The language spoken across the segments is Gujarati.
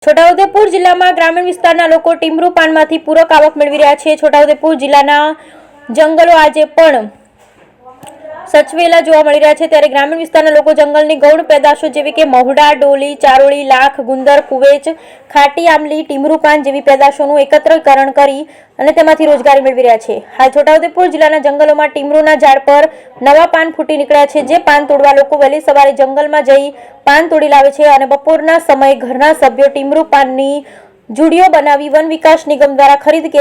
છોટાઉદેપુર જિલ્લામાં ગ્રામીણ વિસ્તારના લોકો ટીમરૂ પાનમાંથી પૂરક આવક મેળવી રહ્યા છે। છોટાઉદેપુર જિલ્લાના જંગલો આજે પણ સચવેલા જોવા મળી રહ્યા છે, ત્યારે ગ્રામીણ વિસ્તારના લોકો જંગલની ગૌણ પેદાશો જેવી કે મહુડા, ડોલી, ચારોળી, લાખ, ગુંદર, કુવેચ, ખાટી આમલી, ટીમરૂ પાન જેવી પેદાશોનું એકત્રીકરણ કરી અને તેમાંથી રોજગારી મેળવી રહ્યા છે। હાલ છોટાઉદેપુર જિલ્લાના જંગલોમાં ટીમરૂના ઝાડ પર નવા પાન ફૂટી નીકળ્યા છે, જે પાન તોડવા લોકો વહેલી સવારે જંગલમાં જઈ પાન તોડી લાવે છે અને બપોરના સમયે ઘરના સભ્યો ટીમરૂ પાનની જુડીઓ બનાવી વન વિકાસ નિગમ દ્વારા ખરીદ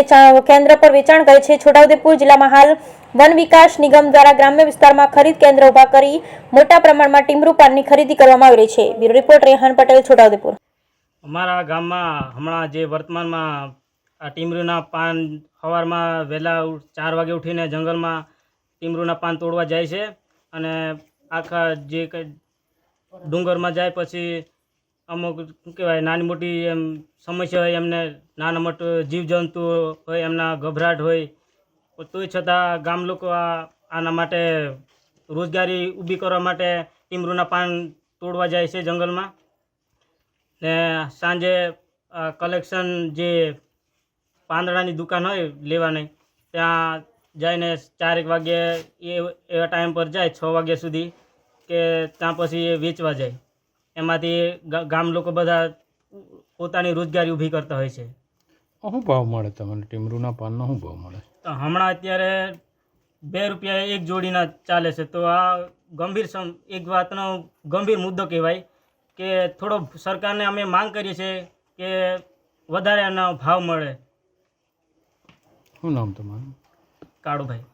કેન્દ્ર પર વેચાણ કરે છે। છોટાઉદેપુર જિલ્લામાં હાલ વન વિકાસ નિગમ દ્વારા ગ્રામ્ય વિસ્તારમાં ખરીદ કેન્દ્ર ઉભા કરી મોટા પ્રમાણમાં ટીમરૂ પાનની ખરીદી કરવામાં આવી રહી છે। Bureau report Rehan Patel, Chhotaudepur. અમારા ગામમાં હમણાં જે વર્તમાનમાં આ ટીમરૂના પાન સવારમાં વહેલા 4 વાગે ઉઠીને જંગલમાં ટીમરૂના પાન તોડવા જાય છે અને આખા જે કંઈ ડુંગરમાં જાય પછી અમુક શું કહેવાય નાની મોટી એમ સમસ્યા હોય, એમને નાના મોટા જીવજંતુ હોય, એમના ગભરાટ હોય, તોય છતાં ગામ લોકો આના માટે રોજગારી ઊભી કરવા માટે ટીમરૂના પાન તોડવા જાય છે જંગલમાં ને સાંજે કલેક્શન જે પાંદડાની દુકાન હોય લેવાની, ત્યાં જઈને 4 વાગે એવા ટાઈમ પર જાય 6 વાગ્યા સુધી કે ત્યાં પછી એ વેચવા જાય। એમાંથી ગામ લોકો બધા પોતાની રોજગારી ઊભી કરતા હોય છે। શું ભાવ મળે તમને ટીમરૂના પાનનો? શું ભાવ મળે? તો હમણાં અત્યારે 2 રૂપિયા એક જોડીના ચાલે છે। તો આ એક વાતનો ગંભીર મુદ્દો કહેવાય કે થોડો સરકારને અમે માંગ કરીએ છીએ કે વધારે એનો ભાવ મળે। શું નામ તમારું? કાળુભાઈ।